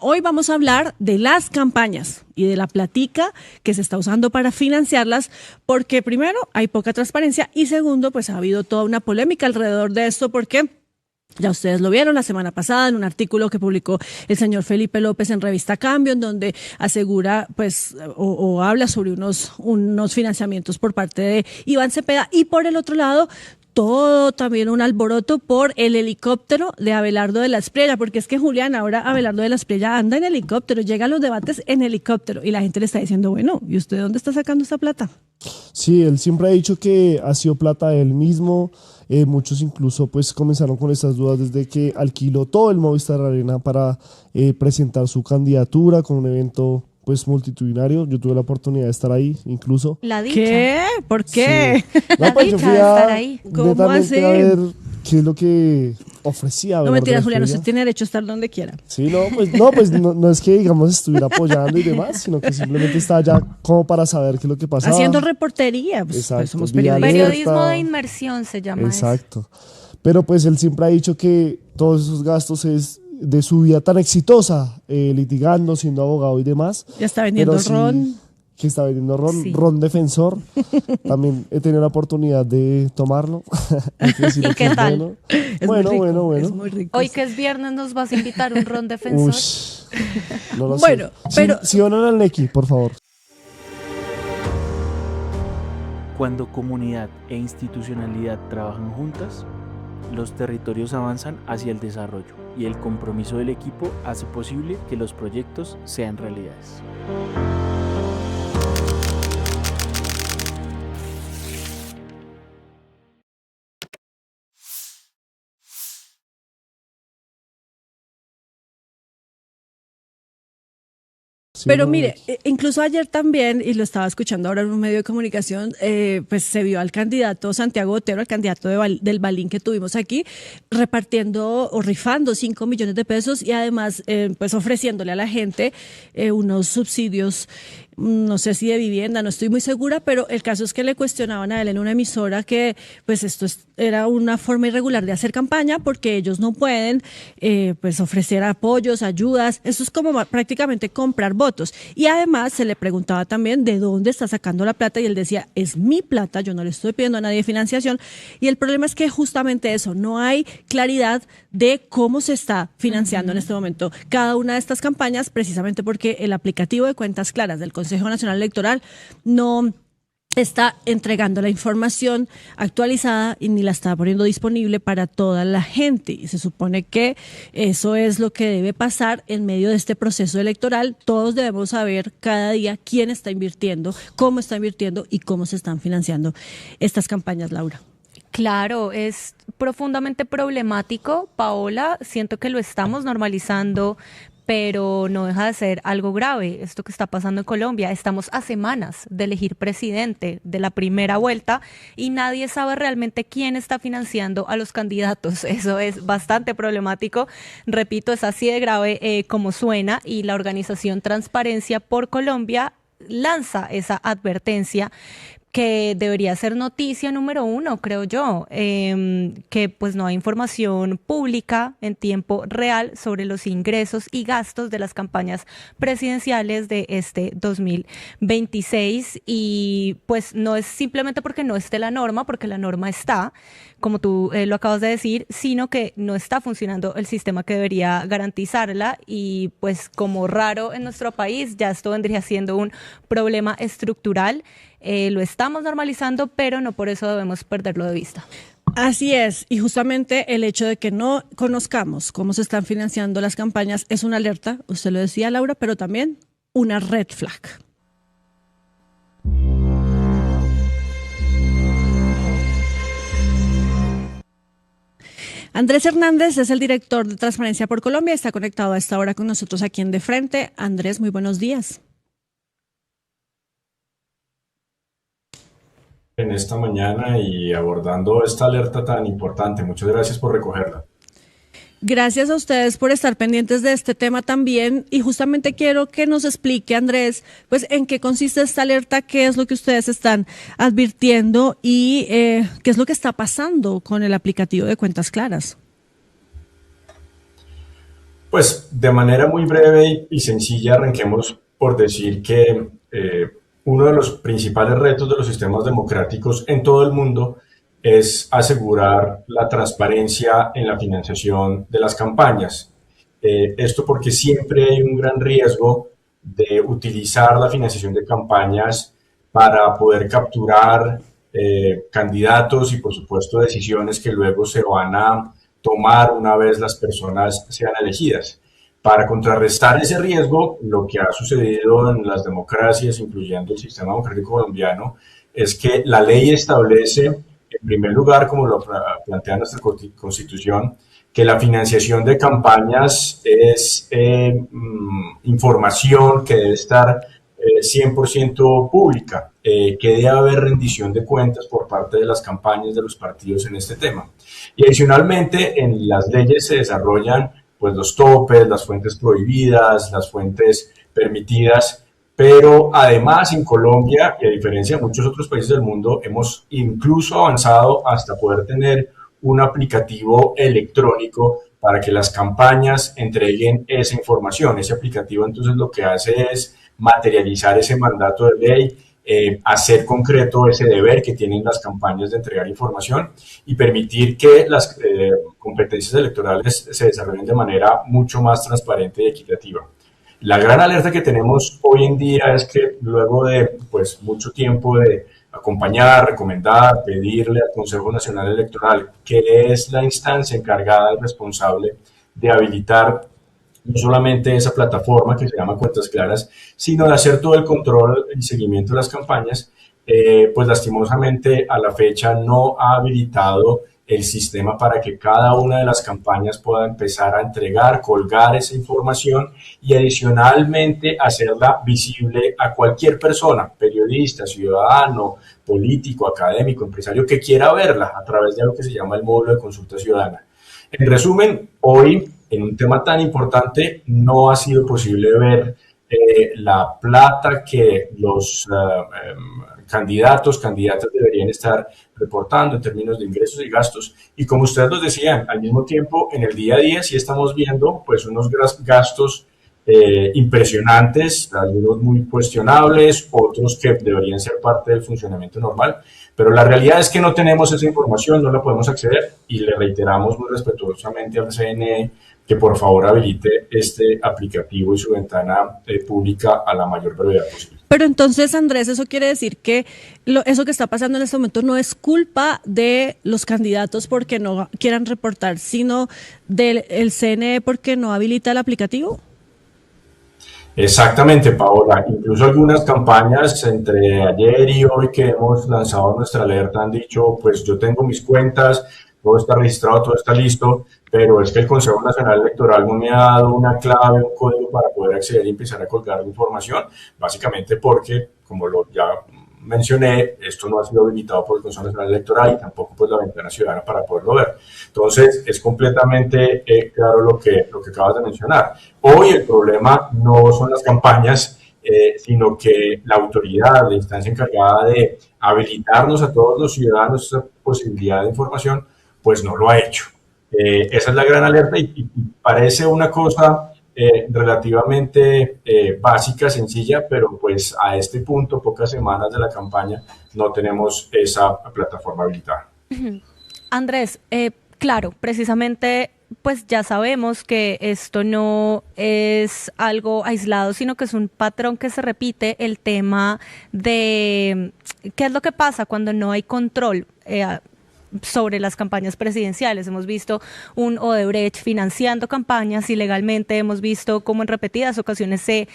Hoy vamos a hablar de las campañas y de la platica que se está usando para financiarlas, porque primero hay poca transparencia y segundo, pues ha habido toda una polémica alrededor de esto porque ya ustedes lo vieron la semana pasada en un artículo que publicó el señor Felipe López en Revista Cambio, en donde asegura pues o habla sobre unos financiamientos por parte de Iván Cepeda, y por el otro lado todo también un alboroto por el helicóptero de Abelardo de la Espriella, porque es que Julián, ahora Abelardo de la Espriella anda en helicóptero, llega a los debates en helicóptero y la gente le está diciendo, bueno, ¿y usted dónde está sacando esta plata? Sí, él siempre ha dicho que ha sido plata de él mismo. Muchos incluso pues comenzaron con estas dudas desde que alquiló todo el Movistar Arena para presentar su candidatura con un evento pues multitudinario. Yo tuve la oportunidad de estar ahí incluso. La dicha. ¿Qué? ¿Por qué? Sí. La pues yo dicha fui de a estar ahí. ¿Cómo netamente así? a ver qué es lo que ofrecía. No Abelardo mentiras, de la Julián, Espriella. usted tiene derecho a estar donde quiera. Sí, no es que digamos estuviera apoyando y demás, sino que simplemente está allá como para saber qué es lo que pasaba. Haciendo reportería, pues, Exacto, pues somos vía periodistas. Periodismo alerta. de inmersión se llama eso. Exacto. Pero pues él siempre ha dicho que todos esos gastos es de su vida tan exitosa, litigando, siendo abogado y demás. Ya está vendiendo Pero sí, ron. que está vendiendo ron, Sí. ron defensor. También he tenido la oportunidad de tomarlo. Hay que decirlo ¿Y que qué es tal? bueno. Es Bueno, muy rico, bueno. es muy rico. Hoy que es viernes nos vas a invitar un ron defensor. Ush, no lo Bueno, sé. pero- Si donan al Neki, por favor. Cuando comunidad e institucionalidad trabajan juntas, los territorios avanzan hacia el desarrollo y el compromiso del equipo hace posible que los proyectos sean realidades. Sí, Pero no, mire, incluso ayer también, y lo estaba escuchando ahora en un medio de comunicación, pues se vio al candidato Santiago Otero, al candidato del Balín que tuvimos aquí, repartiendo o rifando 5 millones de pesos y además pues ofreciéndole a la gente unos subsidios, no sé si de vivienda, no estoy muy segura, pero el caso es que le cuestionaban a él en una emisora que pues era una forma irregular de hacer campaña porque ellos no pueden pues ofrecer apoyos, ayudas, eso es como prácticamente comprar votos. Y además se le preguntaba también de dónde está sacando la plata y él decía, es mi plata, yo no le estoy pidiendo a nadie financiación. Y el problema es que justamente eso, no hay claridad de cómo se está financiando en este momento cada una de estas campañas, precisamente porque el aplicativo de cuentas claras del Consejo Nacional Electoral no está entregando la información actualizada y ni la está poniendo disponible para toda la gente. Y se supone que eso es lo que debe pasar en medio de este proceso electoral. Todos debemos saber cada día quién está invirtiendo, cómo está invirtiendo y cómo se están financiando estas campañas, Laura. Claro, es profundamente problemático, Paola. Siento que lo estamos normalizando, pero no deja de ser algo grave esto que está pasando en Colombia. Estamos a semanas de elegir presidente de la primera vuelta y nadie sabe realmente quién está financiando a los candidatos. Eso es bastante problemático. Repito, es así de grave como suena, y la organización Transparencia por Colombia lanza esa advertencia que debería ser noticia número uno, creo yo, que pues no hay información pública en tiempo real sobre los ingresos y gastos de las campañas presidenciales de este 2026, y pues no es simplemente porque no esté la norma, porque la norma está, como tú lo acabas de decir, sino que no está funcionando el sistema que debería garantizarla, y pues como raro en nuestro país, ya esto vendría siendo un problema estructural. Lo estamos normalizando, pero no por eso debemos perderlo de vista. Así es, y justamente el hecho de que no conozcamos cómo se están financiando las campañas es una alerta, usted lo decía, Laura, pero también una red flag. Andrés Hernández es el director de Transparencia por Colombia, está conectado a esta hora con nosotros aquí en De Frente. Andrés, muy buenos días. En esta mañana y abordando esta alerta tan importante. Muchas gracias por recogerla. Gracias a ustedes por estar pendientes de este tema también, y justamente quiero que nos explique, Andrés, pues en qué consiste esta alerta, qué es lo que ustedes están advirtiendo y qué es lo que está pasando con el aplicativo de Cuentas Claras. Pues de manera muy breve y sencilla arranquemos por decir que uno de los principales retos de los sistemas democráticos en todo el mundo es asegurar la transparencia en la financiación de las campañas. Esto porque siempre hay un gran riesgo de utilizar la financiación de campañas para poder capturar candidatos y por supuesto decisiones que luego se van a tomar una vez las personas sean elegidas. Para contrarrestar ese riesgo, lo que ha sucedido en las democracias, incluyendo el sistema democrático colombiano, es que la ley establece, en primer lugar, como lo plantea nuestra Constitución, que la financiación de campañas es información que debe estar 100% pública, que debe haber rendición de cuentas por parte de las campañas de los partidos en este tema. Y adicionalmente, en las leyes se desarrollan pues los topes, las fuentes prohibidas, las fuentes permitidas, pero además en Colombia, y a diferencia de muchos otros países del mundo, hemos incluso avanzado hasta poder tener un aplicativo electrónico para que las campañas entreguen esa información. Ese aplicativo entonces lo que hace es materializar ese mandato de ley, hacer concreto ese deber que tienen las campañas de entregar información y permitir que las competencias electorales se desarrollen de manera mucho más transparente y equitativa. La gran alerta que tenemos hoy en día es que luego de pues, mucho tiempo de acompañar, recomendar, pedirle al Consejo Nacional Electoral, que es la instancia encargada y responsable de habilitar no solamente esa plataforma que se llama Cuentas Claras, sino de hacer todo el control y seguimiento de las campañas, pues lastimosamente a la fecha no ha habilitado el sistema para que cada una de las campañas pueda empezar a entregar, colgar esa información y adicionalmente hacerla visible a cualquier persona, periodista, ciudadano, político, académico, empresario, que quiera verla a través de lo que se llama el módulo de consulta ciudadana. En resumen, hoy en un tema tan importante no ha sido posible ver la plata que los candidatos, candidatas deberían estar reportando en términos de ingresos y gastos. Y como ustedes nos decían, al mismo tiempo, en el día a día sí estamos viendo pues unos gastos impresionantes, algunos muy cuestionables, otros que deberían ser parte del funcionamiento normal, pero la realidad es que no tenemos esa información, no la podemos acceder y le reiteramos muy respetuosamente al CNE que por favor habilite este aplicativo y su ventana pública a la mayor brevedad posible. Pero entonces, Andrés, eso quiere decir que eso que está pasando en este momento no es culpa de los candidatos porque no quieran reportar, sino del CNE porque no habilita el aplicativo. Exactamente, Paola. Incluso algunas campañas entre ayer y hoy que hemos lanzado nuestra alerta han dicho, pues yo tengo mis cuentas, todo está registrado, todo está listo, pero es que el Consejo Nacional Electoral no me ha dado una clave, un código para poder acceder y empezar a colgar la información, básicamente porque, como lo ya mencioné, esto no ha sido habilitado por el Consejo Nacional Electoral y tampoco pues la ventana ciudadana para poderlo ver. Entonces, es completamente claro lo que acabas de mencionar. Hoy el problema no son las campañas, sino que la autoridad, la instancia encargada de habilitarnos a todos los ciudadanos esa posibilidad de información, pues no lo ha hecho. Esa es la gran alerta y parece una cosa relativamente básica, sencilla, pero pues a este punto, pocas semanas de la campaña, no tenemos esa plataforma habilitada. Andrés, claro, precisamente pues ya sabemos que esto no es algo aislado, sino que es un patrón que se repite, el tema de qué es lo que pasa cuando no hay control sobre las campañas presidenciales. Hemos visto un Odebrecht financiando campañas ilegalmente, hemos visto cómo en repetidas ocasiones se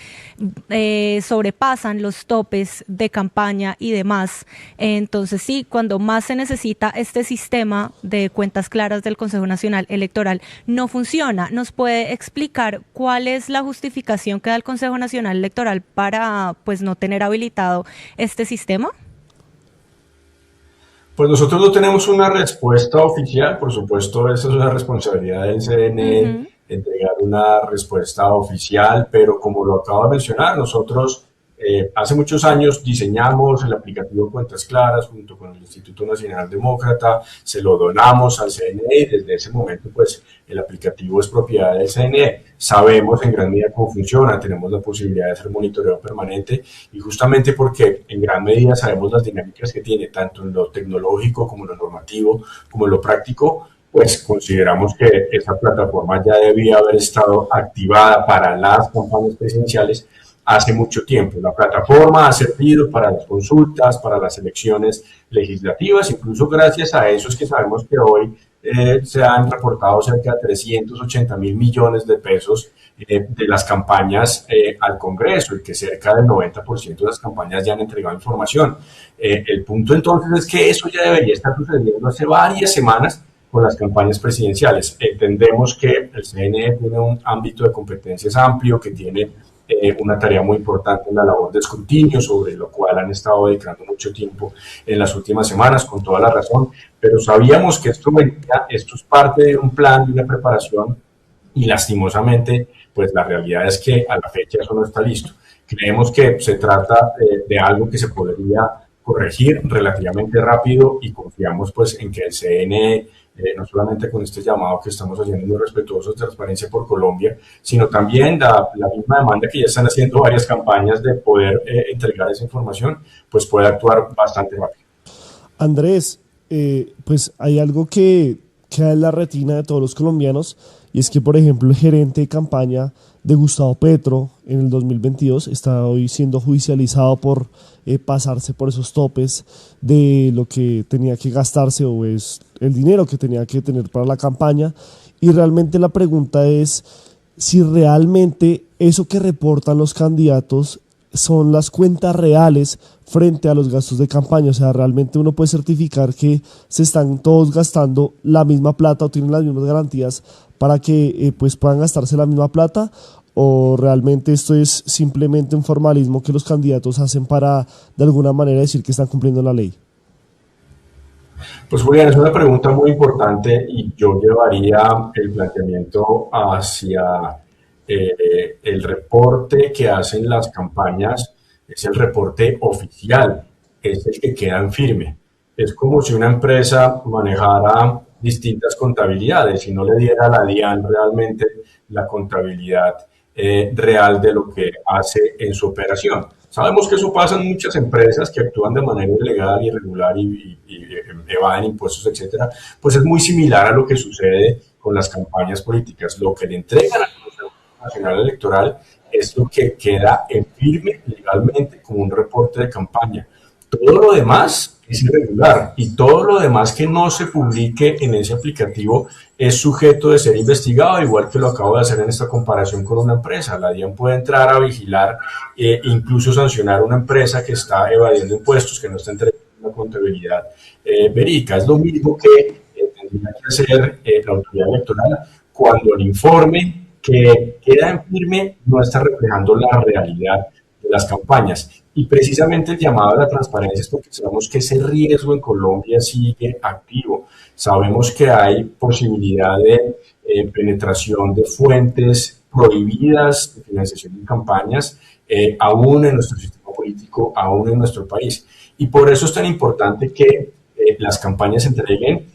sobrepasan los topes de campaña y demás. Entonces sí, cuando más se necesita este sistema de cuentas claras del Consejo Nacional Electoral no funciona. ¿Nos puede explicar cuál es la justificación que da el Consejo Nacional Electoral para pues no tener habilitado este sistema? Pues nosotros no tenemos una respuesta oficial, por supuesto, esa es una responsabilidad del CNE, entregar una respuesta oficial, pero como lo acabo de mencionar, nosotros Hace muchos años diseñamos el aplicativo Cuentas Claras junto con el Instituto Nacional Demócrata, se lo donamos al CNE y desde ese momento pues el aplicativo es propiedad del CNE. Sabemos en gran medida cómo funciona, tenemos la posibilidad de hacer monitoreo permanente y justamente porque en gran medida sabemos las dinámicas que tiene tanto en lo tecnológico como en lo normativo como en lo práctico, pues consideramos que esa plataforma ya debía haber estado activada para las campañas presidenciales hace mucho tiempo. La plataforma ha servido para las consultas, para las elecciones legislativas, incluso gracias a eso es que sabemos que hoy se han reportado cerca de 380.000 millones de pesos de las campañas al Congreso y que cerca del 90% de las campañas ya han entregado información. El punto entonces es que eso ya debería estar sucediendo hace varias semanas con las campañas presidenciales. Entendemos que el CNE tiene un ámbito de competencias amplio, que tiene una tarea muy importante en la labor de escrutinio, sobre lo cual han estado dedicando mucho tiempo en las últimas semanas, con toda la razón, pero sabíamos que esto es parte de un plan, de una preparación, y lastimosamente, pues la realidad es que a la fecha eso no está listo. Creemos que se trata de algo que se podría corregir relativamente rápido y confiamos pues en que el CNE, no solamente con este llamado que estamos haciendo muy respetuosos de Transparencia por Colombia, sino también la misma demanda que ya están haciendo varias campañas de poder entregar esa información, pues puede actuar bastante rápido. Andrés, pues hay algo que queda en la retina de todos los colombianos y es que, por ejemplo, el gerente de campaña de Gustavo Petro en el 2022 está hoy siendo judicializado por pasarse por esos topes de lo que tenía que gastarse o es el dinero que tenía que tener para la campaña, y realmente la pregunta es si realmente eso que reportan los candidatos son las cuentas reales frente a los gastos de campaña. O sea, realmente uno puede certificar que se están todos gastando la misma plata o tienen las mismas garantías para que pues puedan gastarse la misma plata, o realmente esto es simplemente un formalismo que los candidatos hacen para de alguna manera decir que están cumpliendo la ley. Pues Julián, es una pregunta muy importante y yo llevaría el planteamiento hacia el reporte que hacen las campañas, es el reporte oficial, es el que queda en firme. Es como si una empresa manejara distintas contabilidades y no le diera a la DIAN realmente la contabilidad real de lo que hace en su operación. Sabemos que eso pasa en muchas empresas que actúan de manera ilegal, irregular y evaden impuestos, etcétera. Pues es muy similar a lo que sucede con las campañas políticas. Lo que le entregan al Consejo Nacional Electoral es lo que queda en firme legalmente como un reporte de campaña. Todo lo demás es irregular y todo lo demás que no se publique en ese aplicativo es sujeto de ser investigado, igual que lo acabo de hacer en esta comparación con una empresa. La DIAN puede entrar a vigilar e incluso sancionar a una empresa que está evadiendo impuestos, que no está entregando una contabilidad verídica. Es lo mismo que tendría que hacer la autoridad electoral cuando el informe que queda en firme no está reflejando la realidad de las campañas. Y precisamente el llamado a la transparencia es porque sabemos que ese riesgo en Colombia sigue activo. Sabemos que hay posibilidad de penetración de fuentes prohibidas de financiación de campañas, aún en nuestro sistema político, aún en nuestro país. Y por eso es tan importante que las campañas entreguen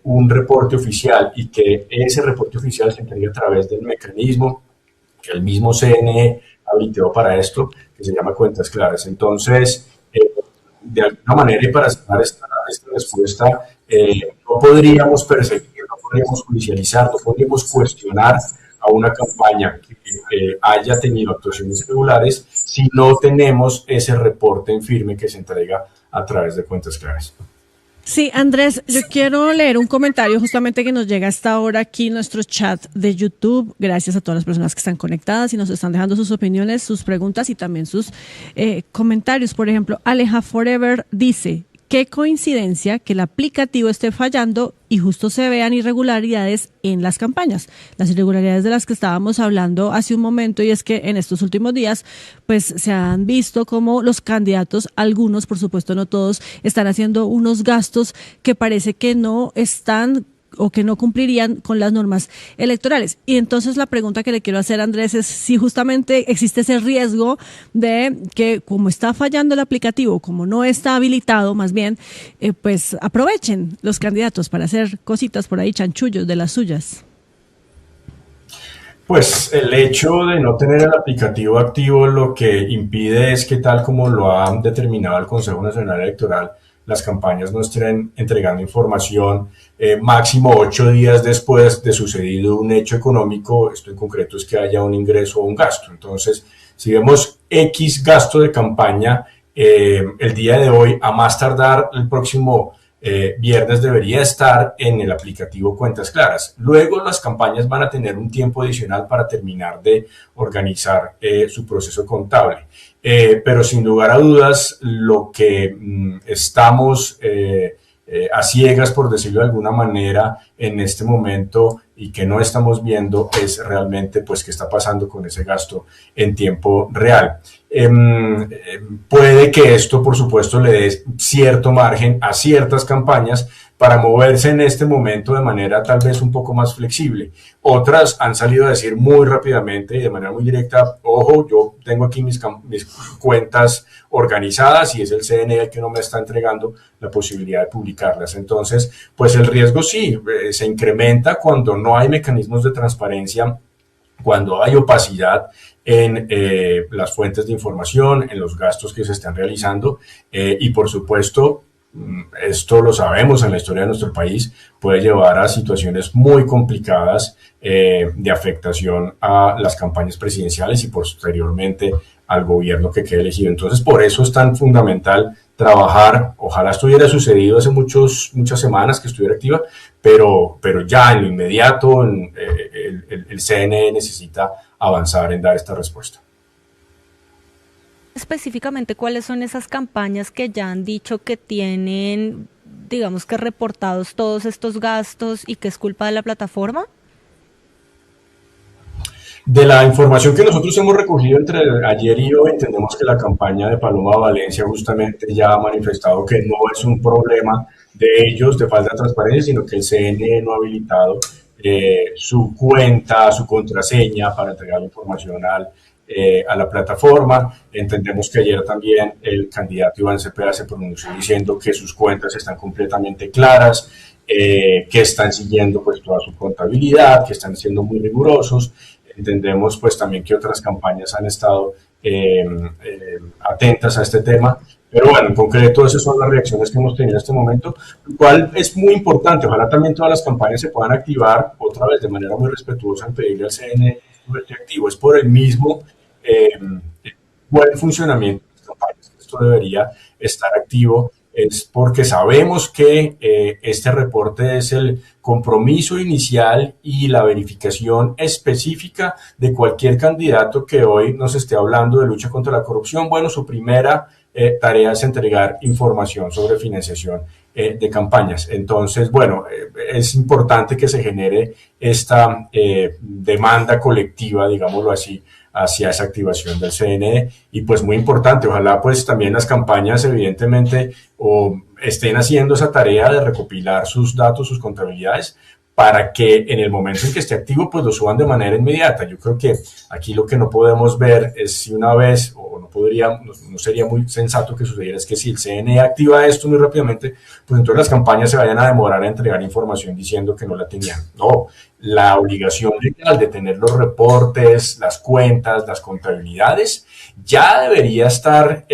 un reporte oficial y que ese reporte oficial se entregue a través del mecanismo que el mismo CNE habilitó para esto, que se llama Cuentas Claras. Entonces, de alguna manera, y para cerrar esta respuesta, no podríamos perseguir, no podríamos judicializar, no podríamos cuestionar a una campaña que haya tenido actuaciones irregulares si no tenemos ese reporte en firme que se entrega a través de Cuentas Claras. Sí, Andrés, yo quiero leer un comentario justamente que nos llega hasta ahora aquí en nuestro chat de YouTube. Gracias a todas las personas que están conectadas y nos están dejando sus opiniones, sus preguntas y también sus comentarios. Por ejemplo, Aleja Forever dice: qué coincidencia que el aplicativo esté fallando y justo se vean irregularidades en las campañas. Las irregularidades de las que estábamos hablando hace un momento, y es que en estos últimos días pues se han visto como los candidatos, algunos, por supuesto no todos, están haciendo unos gastos que parece que no están o que no cumplirían con las normas electorales. Y entonces la pregunta que le quiero hacer, Andrés, es si justamente existe ese riesgo de que, como está fallando el aplicativo, como no está habilitado, más bien, pues aprovechen los candidatos para hacer cositas por ahí, chanchullos de las suyas. Pues el hecho de no tener el aplicativo activo lo que impide es que, tal como lo ha determinado el Consejo Nacional Electoral, las campañas no estén entregando información máximo 8 días después de sucedido un hecho económico. Esto en concreto es que haya un ingreso o un gasto. Entonces, si vemos X gasto de campaña el día de hoy, a más tardar el próximo viernes debería estar en el aplicativo Cuentas Claras. Luego las campañas van a tener un tiempo adicional para terminar de organizar su proceso contable. Pero sin lugar a dudas, lo que estamos a ciegas, por decirlo de alguna manera, en este momento y que no estamos viendo es realmente pues qué está pasando con ese gasto en tiempo real. Puede que esto, por supuesto, le dé cierto margen a ciertas campañas para moverse en este momento de manera tal vez un poco más flexible. Otras han salido a decir muy rápidamente y de manera muy directa: ojo, yo tengo aquí mis cuentas organizadas y es el CNE el que no me está entregando la posibilidad de publicarlas. Entonces, pues el riesgo sí se incrementa cuando no hay mecanismos de transparencia, cuando hay opacidad en las fuentes de información, en los gastos que se están realizando y, por supuesto, esto lo sabemos en la historia de nuestro país, puede llevar a situaciones muy complicadas de afectación a las campañas presidenciales y posteriormente al gobierno que quede elegido. Entonces, por eso es tan fundamental trabajar. Ojalá esto hubiera sucedido hace muchas semanas que estuviera activa, pero ya en lo inmediato el CNE necesita avanzar en dar esta respuesta. Específicamente, ¿cuáles son esas campañas que ya han dicho que tienen, digamos que reportados todos estos gastos y que es culpa de la plataforma? De la información que nosotros hemos recogido entre ayer y hoy, entendemos que la campaña de Paloma Valencia justamente ya ha manifestado que no es un problema de ellos, de falta de transparencia, sino que el CNE no ha habilitado su cuenta, su contraseña para entregar la información a la plataforma. Entendemos que ayer también el candidato Iván Cepeda se pronunció diciendo que sus cuentas están completamente claras, que están siguiendo pues toda su contabilidad, que están siendo muy rigurosos. Entendemos pues también que otras campañas han estado atentas a este tema, pero bueno, en concreto esas son las reacciones que hemos tenido en este momento, lo cual es muy importante. Ojalá también todas las campañas se puedan activar otra vez de manera muy respetuosa en pedirle al CNE que esté activo. Es por el mismo buen funcionamiento de las campañas. Esto debería estar activo, es porque sabemos que este reporte es el compromiso inicial y la verificación específica de cualquier candidato que hoy nos esté hablando de lucha contra la corrupción. Bueno, su primera tarea es entregar información sobre financiación de campañas. Entonces, bueno, es importante que se genere esta demanda colectiva, digámoslo así, hacia esa activación del CNE. Y pues muy importante, ojalá pues también las campañas evidentemente estén haciendo esa tarea de recopilar sus datos, sus contabilidades, para que en el momento en que esté activo pues lo suban de manera inmediata. Yo creo que aquí lo que no podemos ver es si una vez, o no sería muy sensato que sucediera, es que si el CNE activa esto muy rápidamente, pues entonces las campañas se vayan a demorar a entregar información diciendo que no la tenían. No, la obligación legal de tener los reportes, las cuentas, las contabilidades, ya debería estar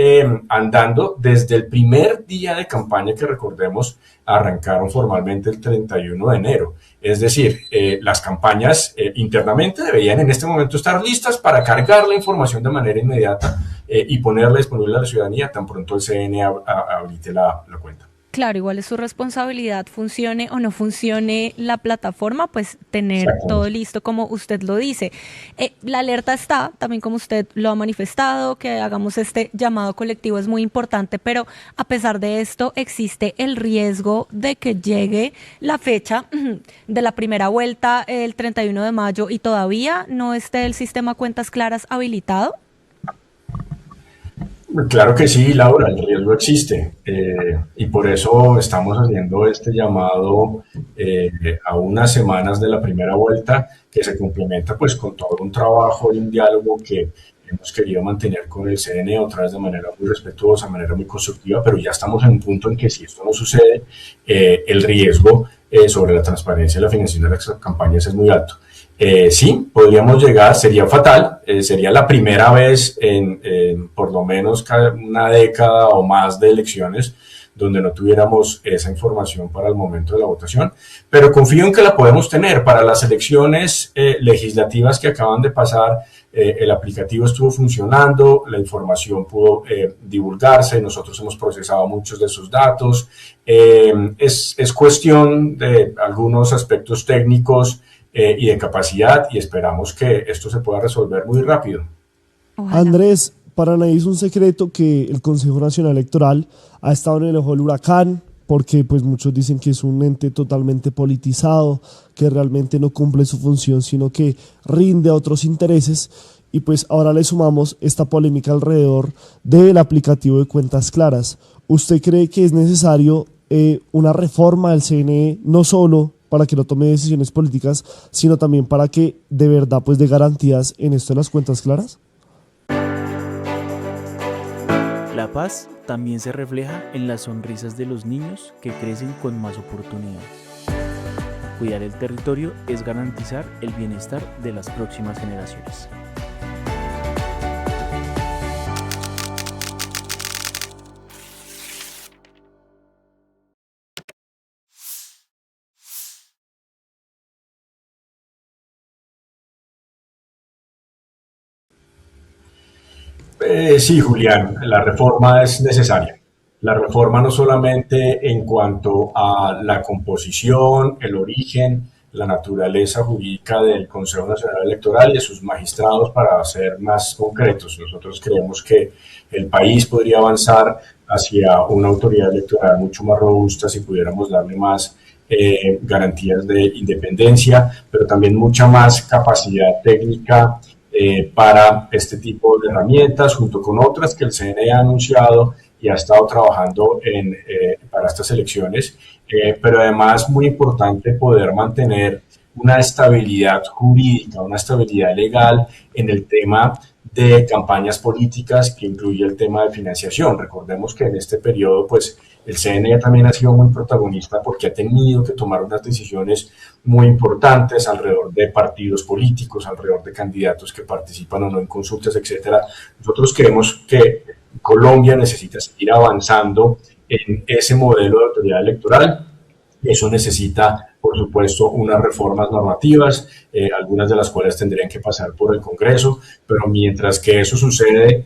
andando desde el primer día de campaña, que recordemos arrancaron formalmente el 31 de enero. Es decir, las campañas internamente deberían en este momento estar listas para cargar la información de manera inmediata y ponerla disponible a la ciudadanía tan pronto el CNE habilite la cuenta. Claro, igual es su responsabilidad, funcione o no funcione la plataforma, pues tener todo listo como usted lo dice. La alerta está, también como usted lo ha manifestado, que hagamos este llamado colectivo es muy importante, pero a pesar de esto existe el riesgo de que llegue la fecha de la primera vuelta el 31 de mayo y todavía no esté el sistema Cuentas Claras habilitado. Claro que sí, Laura, el riesgo existe y por eso estamos haciendo este llamado a unas semanas de la primera vuelta que se complementa pues con todo un trabajo y un diálogo que hemos querido mantener con el CNE otra vez de manera muy respetuosa, de manera muy constructiva, pero ya estamos en un punto en que si esto no sucede, el riesgo sobre la transparencia y la financiación de las campañas es muy alto. Sí, podríamos llegar, sería fatal, sería la primera vez en por lo menos una década o más de elecciones donde no tuviéramos esa información para el momento de la votación, pero confío en que la podemos tener. Para las elecciones legislativas que acaban de pasar, el aplicativo estuvo funcionando, la información pudo divulgarse, nosotros hemos procesado muchos de esos datos, es cuestión de algunos aspectos técnicos y de capacidad y esperamos que esto se pueda resolver muy rápido. Ojalá. Andrés, para nadie es un secreto que el Consejo Nacional Electoral ha estado en el ojo del huracán porque pues muchos dicen que es un ente totalmente politizado, que realmente no cumple su función, sino que rinde a otros intereses. Y pues ahora le sumamos esta polémica alrededor del aplicativo de Cuentas Claras. ¿Usted cree que es necesario una reforma del CNE, no solo para que no tome decisiones políticas, sino también para que de verdad pues dé garantías en esto de las cuentas claras? La paz también se refleja en las sonrisas de los niños que crecen con más oportunidades. Cuidar el territorio es garantizar el bienestar de las próximas generaciones. Sí, Julián, la reforma es necesaria. La reforma no solamente en cuanto a la composición, el origen, la naturaleza jurídica del Consejo Nacional Electoral y de sus magistrados para ser más concretos. Nosotros creemos que el país podría avanzar hacia una autoridad electoral mucho más robusta si pudiéramos darle más garantías de independencia, pero también mucha más capacidad técnica para este tipo de herramientas, junto con otras que el CNE ha anunciado y ha estado trabajando para estas elecciones, pero además muy importante poder mantener una estabilidad jurídica, una estabilidad legal en el tema de campañas políticas que incluye el tema de financiación. Recordemos que en este periodo, pues, el CNE también ha sido muy protagonista porque ha tenido que tomar unas decisiones muy importantes alrededor de partidos políticos, alrededor de candidatos que participan o no en consultas, etcétera. Nosotros creemos que Colombia necesita seguir avanzando en ese modelo de autoridad electoral. Eso necesita, por supuesto, unas reformas normativas, algunas de las cuales tendrían que pasar por el Congreso, pero mientras que eso sucede,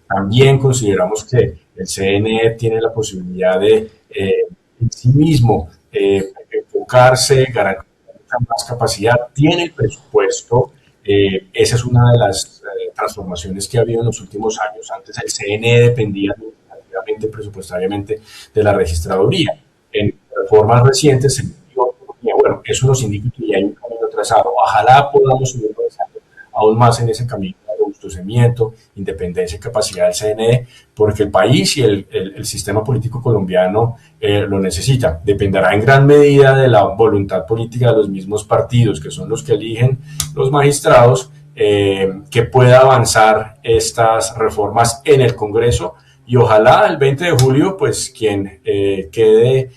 también consideramos que el CNE tiene la posibilidad de, en sí mismo, enfocarse, garantizar más capacidad, tiene el presupuesto. Esa es una de las transformaciones que ha habido en los últimos años. Antes el CNE dependía administrativamente, presupuestariamente de la registraduría. En reformas recientes se dio autonomía. Bueno, eso nos indica que ya hay un camino trazado. Ojalá podamos seguir avanzando aún más en ese camino de robustecimiento, independencia y capacidad del CNE, porque el país y el sistema político colombiano lo necesita. Dependerá en gran medida de la voluntad política de los mismos partidos, que son los que eligen los magistrados, que pueda avanzar estas reformas en el Congreso y ojalá el 20 de julio, pues quien quede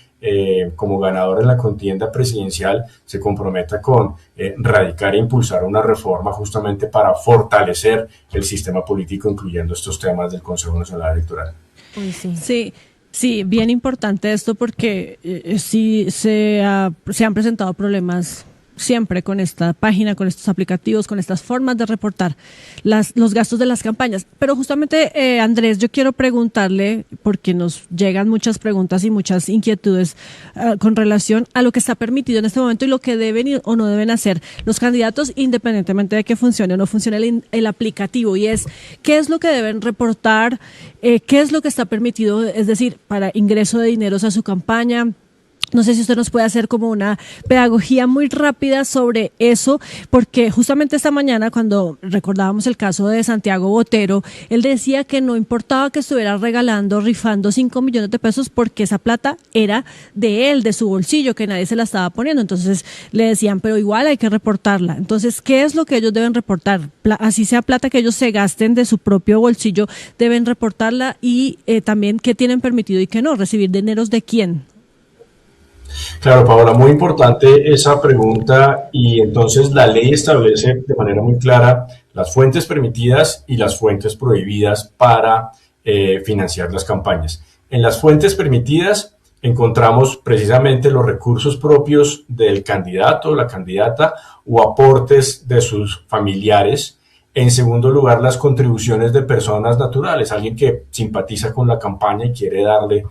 como ganador en la contienda presidencial se comprometa con radicar e impulsar una reforma justamente para fortalecer el sistema político, incluyendo estos temas del Consejo Nacional Electoral. Uy, sí. Sí, sí, bien importante esto porque sí se han presentado problemas siempre con esta página, con estos aplicativos, con estas formas de reportar los gastos de las campañas. Pero justamente, Andrés, yo quiero preguntarle, porque nos llegan muchas preguntas y muchas inquietudes con relación a lo que está permitido en este momento y lo que deben o no deben hacer los candidatos, independientemente de que funcione o no funcione el aplicativo. Y es, ¿qué es lo que deben reportar? ¿Qué es lo que está permitido? Es decir, para ingreso de dineros a su campaña, No sé si usted nos puede hacer como una pedagogía muy rápida sobre eso, porque justamente esta mañana cuando recordábamos el caso de Santiago Botero, él decía que no importaba que estuviera regalando, rifando 5 millones de pesos porque esa plata era de él, de su bolsillo, que nadie se la estaba poniendo. Entonces le decían, pero igual hay que reportarla. Entonces, ¿qué es lo que ellos deben reportar? Así sea plata que ellos se gasten de su propio bolsillo, deben reportarla y también qué tienen permitido y qué no, recibir dineros de quién. Claro, Paola, muy importante esa pregunta y entonces la ley establece de manera muy clara las fuentes permitidas y las fuentes prohibidas para financiar las campañas. En las fuentes permitidas encontramos precisamente los recursos propios del candidato, la candidata o aportes de sus familiares. En segundo lugar, las contribuciones de personas naturales, alguien que simpatiza con la campaña y quiere darle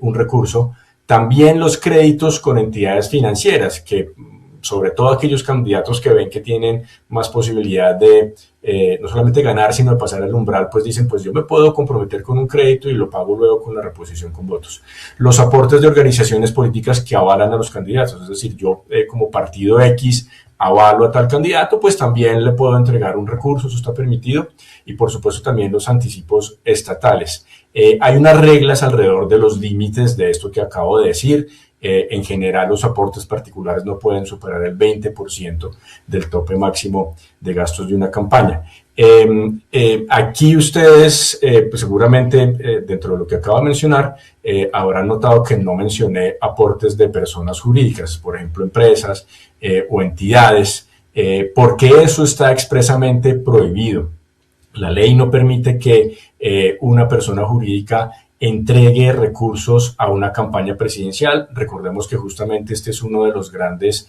un recurso. También los créditos con entidades financieras, que sobre todo aquellos candidatos que ven que tienen más posibilidad de no solamente ganar, sino de pasar el umbral, pues dicen, pues yo me puedo comprometer con un crédito y lo pago luego con la reposición con votos. Los aportes de organizaciones políticas que avalan a los candidatos, es decir, yo como partido X avalo a tal candidato, pues también le puedo entregar un recurso, eso está permitido, y por supuesto también los anticipos estatales. Hay unas reglas alrededor de los límites de esto que acabo de decir. En general, los aportes particulares no pueden superar el 20% del tope máximo de gastos de una campaña. Aquí ustedes, pues seguramente dentro de lo que acabo de mencionar, habrán notado que no mencioné aportes de personas jurídicas, por ejemplo, empresas o entidades, porque eso está expresamente prohibido. La ley no permite que una persona jurídica entregue recursos a una campaña presidencial. Recordemos que justamente este es uno de los grandes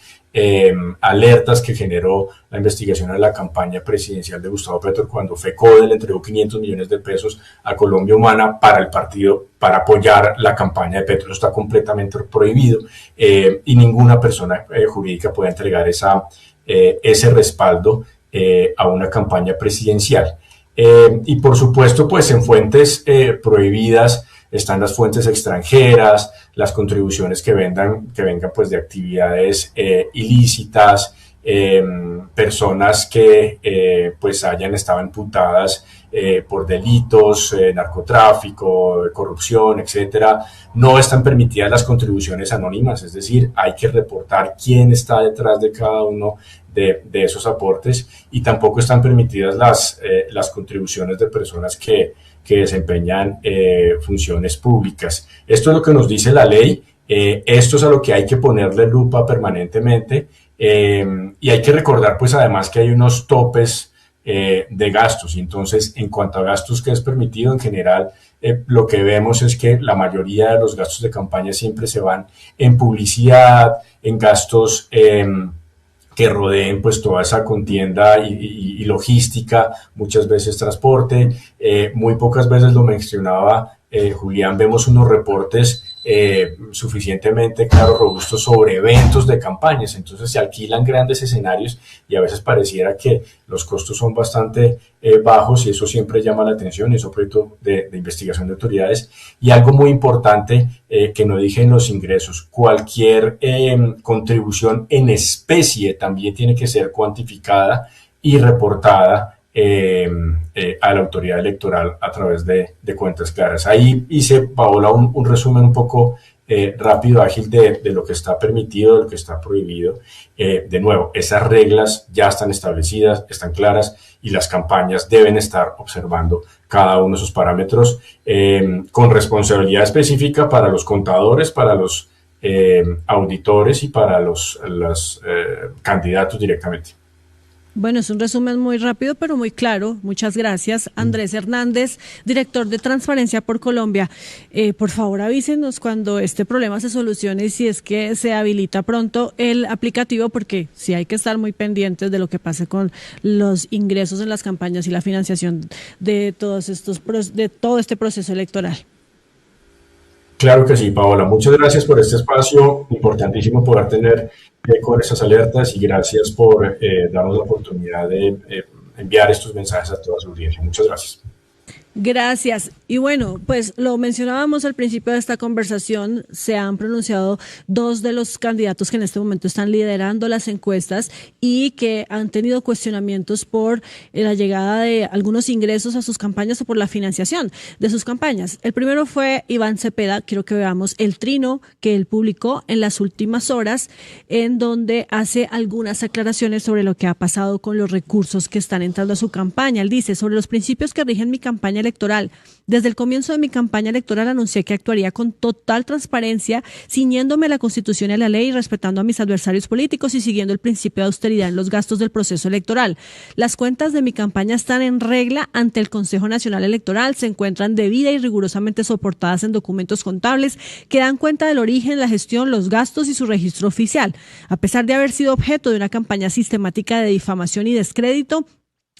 alertas que generó la investigación de la campaña presidencial de Gustavo Petro cuando FECODE le entregó 500 millones de pesos a Colombia Humana para el partido, para apoyar la campaña de Petro. Eso está completamente prohibido y ninguna persona jurídica puede entregar ese respaldo a una campaña presidencial. Y por supuesto, pues en fuentes prohibidas están las fuentes extranjeras, las contribuciones que vengan pues de actividades ilícitas, personas que pues hayan estado imputadas por delitos, narcotráfico, corrupción, etcétera. No están permitidas las contribuciones anónimas, es decir, hay que reportar quién está detrás de cada uno de esos aportes, y tampoco están permitidas las contribuciones de personas que desempeñan funciones públicas. Esto es lo que nos dice la ley, esto es a lo que hay que ponerle lupa permanentemente, y hay que recordar pues además que hay unos topes de gastos, y entonces en cuanto a gastos que es permitido en general, lo que vemos es que la mayoría de los gastos de campaña siempre se van en publicidad, en gastos que rodeen pues toda esa contienda y logística, muchas veces transporte, muy pocas veces lo mencionaba Julián, vemos unos reportes suficientemente claros, robustos sobre eventos de campañas. Entonces se alquilan grandes escenarios y a veces pareciera que los costos son bastante bajos, y eso siempre llama la atención, es objeto de investigación de autoridades. Y algo muy importante que no dije en los ingresos, cualquier contribución en especie también tiene que ser cuantificada y reportada a la autoridad electoral a través de cuentas claras. Ahí hice, Paola, un resumen un poco rápido, ágil de lo que está permitido, de lo que está prohibido. De nuevo, esas reglas ya están establecidas, están claras, y las campañas deben estar observando cada uno de esos parámetros con responsabilidad específica para los contadores, para los auditores y para los candidatos directamente. Bueno, es un resumen muy rápido, pero muy claro. Muchas gracias. Andrés Hernández, director de Transparencia por Colombia. Por favor, avísenos cuando este problema se solucione y si es que se habilita pronto el aplicativo, porque sí hay que estar muy pendientes de lo que pase con los ingresos en las campañas y la financiación de todo este proceso electoral. Claro que sí, Paola. Muchas gracias por este espacio. Importantísimo poder tener con esas alertas, y gracias por darnos la oportunidad de enviar estos mensajes a toda su audiencia. Muchas gracias. Gracias. Y bueno, pues lo mencionábamos al principio de esta conversación, se han pronunciado dos de los candidatos que en este momento están liderando las encuestas y que han tenido cuestionamientos por la llegada de algunos ingresos a sus campañas o por la financiación de sus campañas. El primero fue Iván Cepeda. Quiero que veamos el trino que él publicó en las últimas horas, en donde hace algunas aclaraciones sobre lo que ha pasado con los recursos que están entrando a su campaña. Él dice: sobre los principios que rigen mi campaña electoral. Desde el comienzo de mi campaña electoral anuncié que actuaría con total transparencia, ciñéndome a la Constitución y a la ley, respetando a mis adversarios políticos y siguiendo el principio de austeridad en los gastos del proceso electoral. Las cuentas de mi campaña están en regla ante el Consejo Nacional Electoral, se encuentran debida y rigurosamente soportadas en documentos contables que dan cuenta del origen, la gestión, los gastos y su registro oficial. A pesar de haber sido objeto de una campaña sistemática de difamación y descrédito,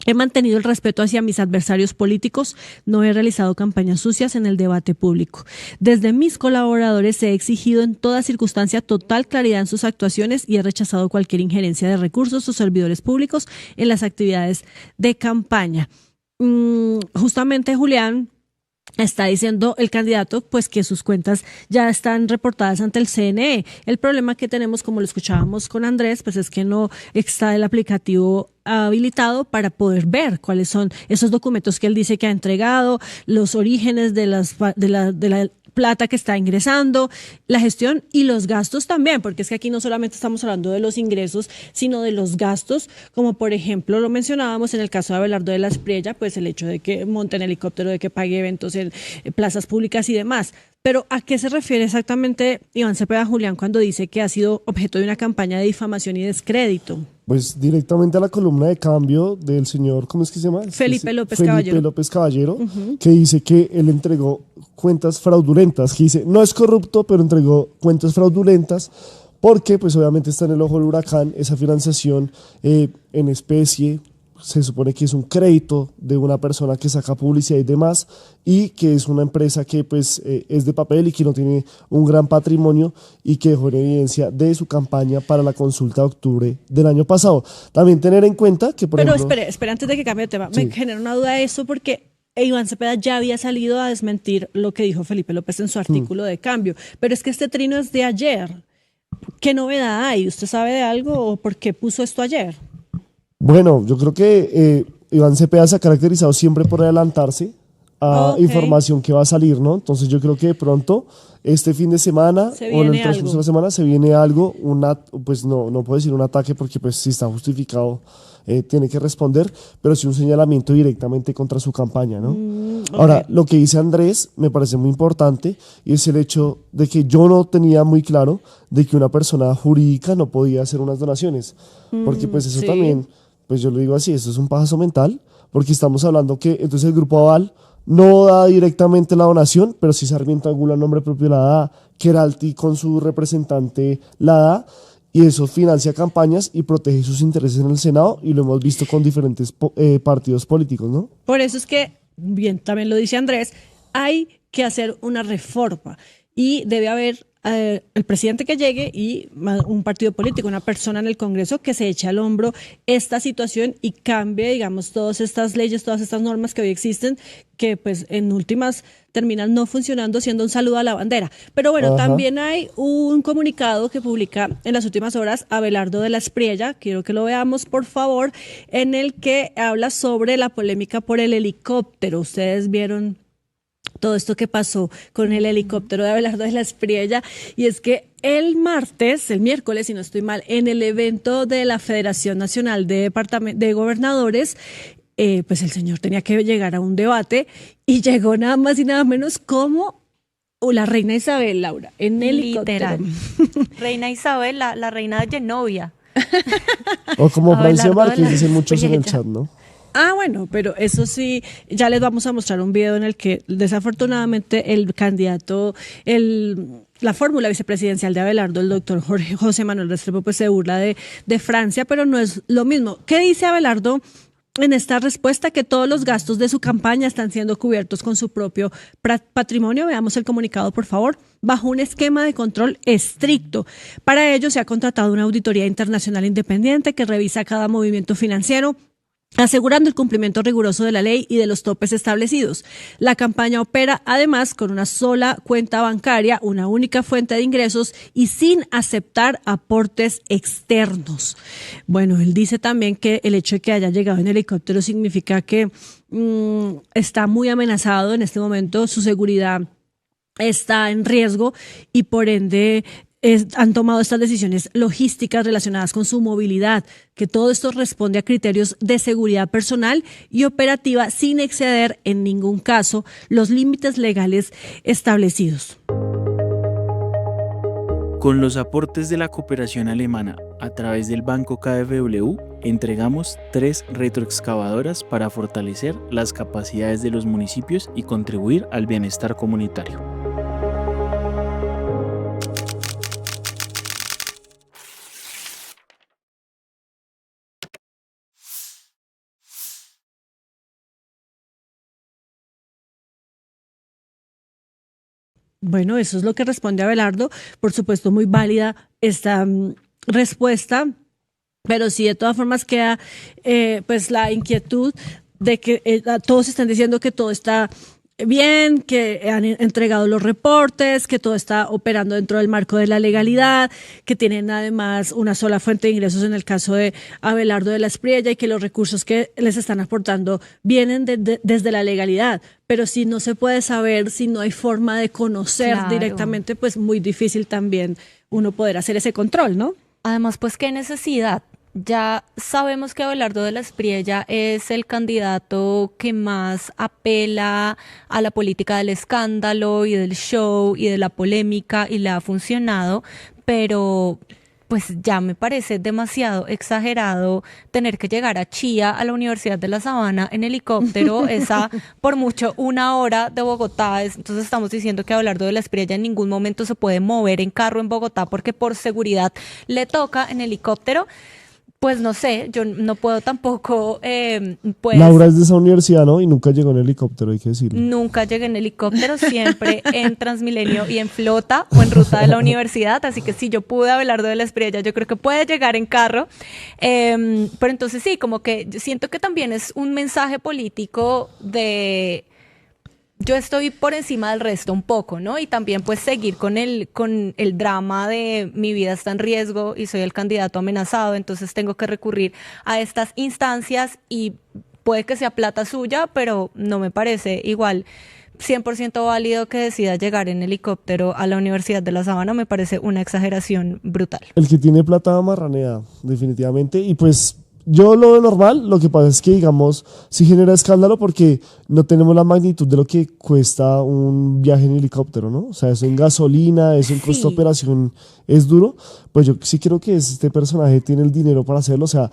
he mantenido el respeto hacia mis adversarios políticos, no he realizado campañas sucias en el debate público. Desde mis colaboradores he exigido en toda circunstancia total claridad en sus actuaciones y he rechazado cualquier injerencia de recursos o servidores públicos en las actividades de campaña. Justamente, Julián, está diciendo el candidato pues que sus cuentas ya están reportadas ante el CNE. El problema que tenemos, como lo escuchábamos con Andrés, pues es que no está el aplicativo habilitado para poder ver cuáles son esos documentos que él dice que ha entregado, los orígenes de la plata que está ingresando, la gestión y los gastos también, porque es que aquí no solamente estamos hablando de los ingresos, sino de los gastos, como por ejemplo lo mencionábamos en el caso de Abelardo de la Espriella, pues el hecho de que monte en helicóptero, de que pague eventos en plazas públicas y demás. Pero ¿a qué se refiere exactamente Iván Cepeda, Julián, cuando dice que ha sido objeto de una campaña de difamación y descrédito? Pues directamente a la columna de cambio del señor, ¿cómo es que se llama? Felipe López Caballero, que dice que él entregó cuentas fraudulentas, que dice, no es corrupto, pero entregó cuentas fraudulentas, porque pues obviamente está en el ojo del huracán esa financiación en especie. Se supone que es un crédito de una persona que saca publicidad y demás, y que es una empresa que pues es de papel y que no tiene un gran patrimonio y que dejó en evidencia de su campaña para la consulta de octubre del año pasado. También tener en cuenta que, por ejemplo... Pero espere, antes de que cambie de tema, sí. Me genera una duda eso porque Iván Cepeda ya había salido a desmentir lo que dijo Felipe López en su artículo de cambio, pero es que este trino es de ayer. ¿Qué novedad hay? ¿Usted sabe de algo o por qué puso esto ayer? Bueno, yo creo que Iván Cepeda se ha caracterizado siempre por adelantarse a información que va a salir, ¿no? Entonces yo creo que de pronto este fin de semana o en el transcurso de la semana se viene algo, pues no puedo decir un ataque porque pues si está justificado tiene que responder, pero sí un señalamiento directamente contra su campaña, ¿no? Ahora, lo que dice Andrés me parece muy importante y es el hecho de que yo no tenía muy claro de que una persona jurídica no podía hacer unas donaciones, porque pues eso también... Pues yo lo digo así, esto es un pajazo mental, porque estamos hablando que entonces el Grupo Aval no da directamente la donación, pero si Sarmiento Angulo a nombre propio la da, Queralty con su representante la da, y eso financia campañas y protege sus intereses en el Senado, y lo hemos visto con diferentes partidos políticos, ¿no? Por eso es que, bien, también lo dice Andrés, hay que hacer una reforma y debe haber el presidente que llegue y un partido político, una persona en el Congreso que se eche al hombro esta situación y cambie, digamos, todas estas leyes, todas estas normas que hoy existen, que pues en últimas terminan no funcionando, siendo un saludo a la bandera. Pero bueno, también hay un comunicado que publica en las últimas horas Abelardo de la Espriella, quiero que lo veamos por favor, en el que habla sobre la polémica por el helicóptero. Ustedes vieron todo esto que pasó con el helicóptero de Abelardo de la Espriella, y es que el miércoles, si no estoy mal, en el evento de la Federación Nacional de Gobernadores, pues el señor tenía que llegar a un debate y llegó nada más y nada menos como la reina Isabel, Laura, en helicóptero. Literal. Reina Isabel, la reina de Genovia. O como Francia Márquez, dicen muchos en el chat, ¿no? Ah, bueno, pero eso sí, ya les vamos a mostrar un video en el que desafortunadamente el candidato, la fórmula vicepresidencial de Abelardo, el doctor José Manuel Restrepo, pues se burla de Francia, pero no es lo mismo. ¿Qué dice Abelardo en esta respuesta? Que todos los gastos de su campaña están siendo cubiertos con su propio patrimonio. Veamos el comunicado, por favor. Bajo un esquema de control estricto. Para ello se ha contratado una auditoría internacional independiente que revisa cada movimiento financiero asegurando el cumplimiento riguroso de la ley y de los topes establecidos. La campaña opera además con una sola cuenta bancaria, una única fuente de ingresos y sin aceptar aportes externos. Bueno, él dice también que el hecho de que haya llegado en helicóptero significa que está muy amenazado en este momento, su seguridad está en riesgo y por ende han tomado estas decisiones logísticas relacionadas con su movilidad, que todo esto responde a criterios de seguridad personal y operativa sin exceder en ningún caso los límites legales establecidos. Con los aportes de la cooperación alemana a través del Banco KfW, entregamos 3 retroexcavadoras para fortalecer las capacidades de los municipios y contribuir al bienestar comunitario. Bueno, eso es lo que responde Abelardo. Por supuesto, muy válida esta respuesta, pero sí, de todas formas queda pues la inquietud de que todos están diciendo que todo está bien, que han entregado los reportes, que todo está operando dentro del marco de la legalidad, que tienen además una sola fuente de ingresos en el caso de Abelardo de la Espriella y que los recursos que les están aportando vienen desde la legalidad. Pero si no se puede saber, si no hay forma de conocer directamente, pues muy difícil también uno poder hacer ese control, ¿no? Además, pues qué necesidad. Ya sabemos que Abelardo de la Espriella es el candidato que más apela a la política del escándalo y del show y de la polémica y le ha funcionado, pero pues ya me parece demasiado exagerado tener que llegar a Chía, a la Universidad de La Sabana, en helicóptero, esa por mucho 1 hora de Bogotá. Entonces estamos diciendo que Abelardo de la Espriella en ningún momento se puede mover en carro en Bogotá porque por seguridad le toca en helicóptero. Pues no sé, yo no puedo tampoco, pues... Laura es de esa universidad, ¿no? Y nunca llegó en helicóptero, hay que decirlo. Nunca llegué en helicóptero, siempre en Transmilenio y en flota o en ruta de la universidad, así que si yo pude Abelardo de la Espriella, yo creo que puede llegar en carro. Pero entonces sí, como que siento que también es un mensaje político de... Yo estoy por encima del resto un poco, ¿no? Y también pues seguir con el drama de mi vida está en riesgo y soy el candidato amenazado, entonces tengo que recurrir a estas instancias y puede que sea plata suya, pero no me parece igual 100% válido que decida llegar en helicóptero a la Universidad de La Sabana. Me parece una exageración brutal. El que tiene plata marranea, definitivamente, y pues... Yo lo veo normal, lo que pasa es que, digamos, sí genera escándalo porque no tenemos la magnitud de lo que cuesta un viaje en helicóptero, ¿no? O sea, eso en gasolina, eso en costo de operación es duro. Pues yo sí creo que este personaje tiene el dinero para hacerlo. O sea,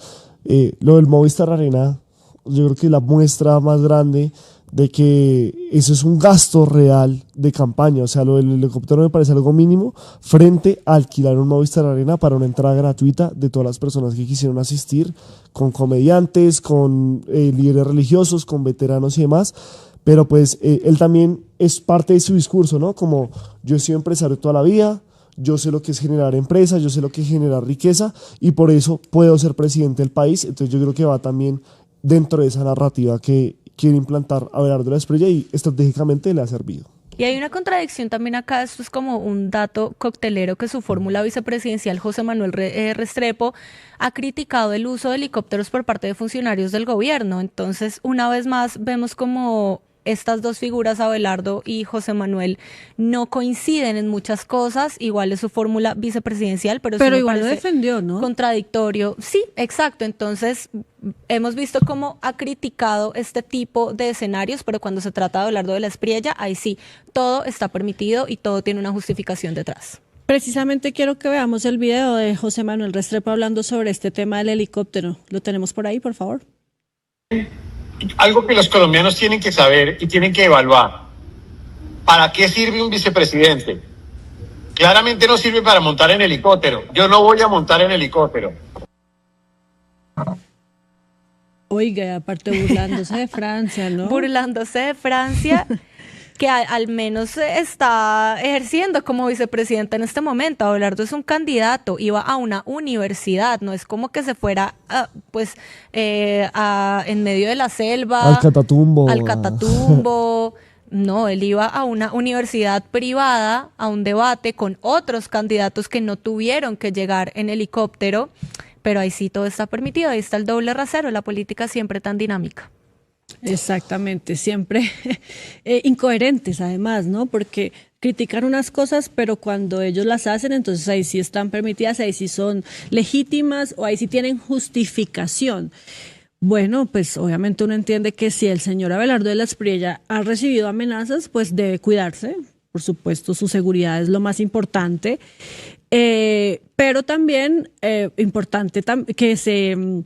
lo del Movistar Arena, yo creo que es la muestra más grande de que eso es un gasto real de campaña. O sea, lo del helicóptero me parece algo mínimo frente a alquilar un Movistar Arena para una entrada gratuita de todas las personas que quisieron asistir, con comediantes, con líderes religiosos, con veteranos y demás. Pero pues él también es parte de su discurso, ¿no? Como yo he sido empresario toda la vida, yo sé lo que es generar empresas, yo sé lo que es generar riqueza y por eso puedo ser presidente del país. Entonces yo creo que va también dentro de esa narrativa que quiere implantar Abelardo de la Espriella y estratégicamente le ha servido. Y hay una contradicción también acá, esto es como un dato coctelero, que su fórmula vicepresidencial José Manuel Restrepo ha criticado el uso de helicópteros por parte de funcionarios del gobierno. Entonces, una vez más, vemos como estas dos figuras, Abelardo y José Manuel, no coinciden en muchas cosas. Igual es su fórmula vicepresidencial, pero sí igual lo defendió, ¿no? Contradictorio. Sí, exacto. Entonces, hemos visto cómo ha criticado este tipo de escenarios, pero cuando se trata de Abelardo de la Espriella, ahí sí, todo está permitido y todo tiene una justificación detrás. Precisamente quiero que veamos el video de José Manuel Restrepo hablando sobre este tema del helicóptero. ¿Lo tenemos por ahí, por favor? Algo que los colombianos tienen que saber y tienen que evaluar. ¿Para qué sirve un vicepresidente? Claramente no sirve para montar en helicóptero. Yo no voy a montar en helicóptero. Oiga, aparte burlándose de Francia, ¿no? Burlándose de Francia. que al menos está ejerciendo como vicepresidenta en este momento. Abelardo es un candidato, iba a una universidad, no es como que se fuera en medio de la selva. Al Catatumbo. Al Catatumbo. No, él iba a una universidad privada, a un debate con otros candidatos que no tuvieron que llegar en helicóptero, pero ahí sí todo está permitido, ahí está el doble rasero, la política siempre tan dinámica. Exactamente, siempre incoherentes además, ¿no? Porque critican unas cosas, pero cuando ellos las hacen, entonces ahí sí están permitidas, ahí sí son legítimas o ahí sí tienen justificación. Bueno, pues obviamente uno entiende que si el señor Abelardo de la Espriella ha recibido amenazas, pues debe cuidarse. Por supuesto, su seguridad es lo más importante. Pero también importante que se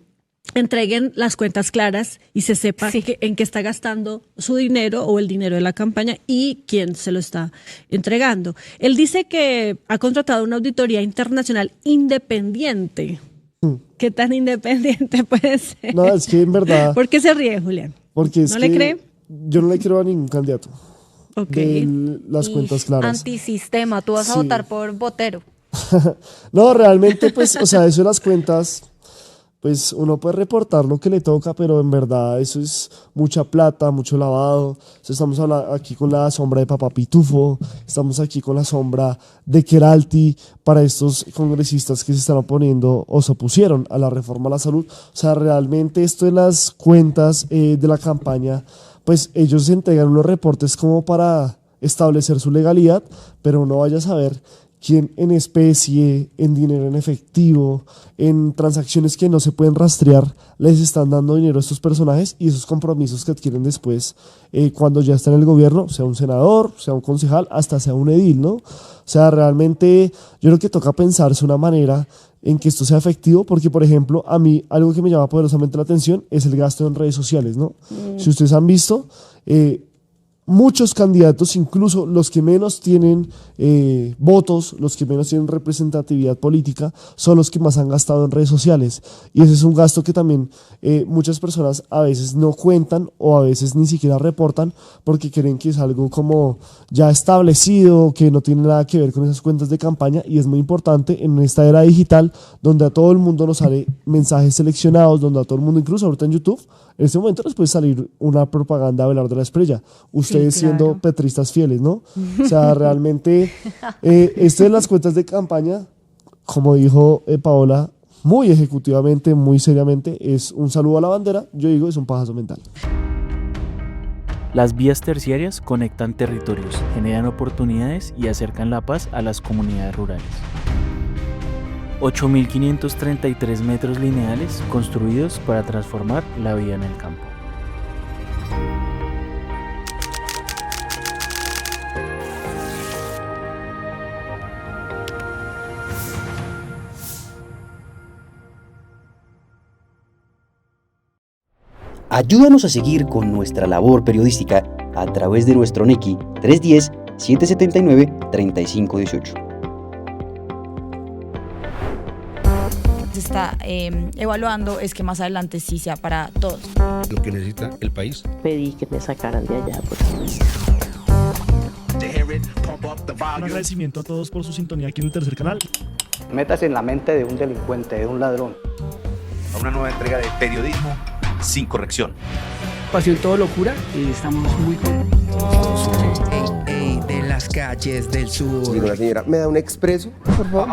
entreguen las cuentas claras y se sepa en qué está gastando su dinero o el dinero de la campaña y quién se lo está entregando. Él dice que ha contratado una auditoría internacional independiente. ¿Qué tan independiente puede ser? No, es que en verdad... ¿Por qué se ríe, Julián? Porque es ¿No le cree? Yo no le creo a ningún candidato. De las cuentas claras. Antisistema, tú vas a votar por Botero. No, realmente, pues, o sea, eso de las cuentas, pues uno puede reportar lo que le toca, pero en verdad eso es mucha plata, mucho lavado. O sea, estamos aquí con la sombra de Papá Pitufo, estamos aquí con la sombra de Queralty para estos congresistas que se están oponiendo o se opusieron a la reforma a la salud. O sea, realmente esto de las cuentas de la campaña, pues ellos entregan unos reportes como para establecer su legalidad, pero no vaya a saber quién en especie, en dinero en efectivo, en transacciones que no se pueden rastrear, les están dando dinero a estos personajes y esos compromisos que adquieren después cuando ya están en el gobierno, sea un senador, sea un concejal, hasta sea un edil, ¿no? O sea, realmente yo creo que toca pensarse una manera en que esto sea efectivo, porque, por ejemplo, a mí algo que me llama poderosamente la atención es el gasto en redes sociales, ¿no? Si ustedes han visto... muchos candidatos, incluso los que menos tienen votos, los que menos tienen representatividad política, son los que más han gastado en redes sociales. Y ese es un gasto que también muchas personas a veces no cuentan o a veces ni siquiera reportan porque creen que es algo como ya establecido, que no tiene nada que ver con esas cuentas de campaña. Y es muy importante en esta era digital donde a todo el mundo nos sale mensajes seleccionados, donde a todo el mundo, incluso ahorita en YouTube, en este momento les puede salir una propaganda de Abelardo de la Espriella. Ustedes siendo petristas fieles, ¿no? O sea, realmente esto de las cuentas de campaña, como dijo Paola, muy ejecutivamente, muy seriamente, es un saludo a la bandera, yo digo, es un pajazo mental. Las vías terciarias conectan territorios, generan oportunidades y acercan la paz a las comunidades rurales. 8.533 metros lineales construidos para transformar la vida en el campo. Ayúdanos a seguir con nuestra labor periodística a través de nuestro NECI 310-779-3518. Se está evaluando es que más adelante sí sea para todos. Lo que necesita el país. Pedí que me sacaran de allá. Un agradecimiento a todos por su sintonía aquí en el tercer canal. Métase en la mente de un delincuente, de un ladrón. A una nueva entrega de periodismo sin corrección. Pasión todo locura y estamos muy contentos. De las calles del sur. Digo, la señora, ¿me da un expreso, por favor?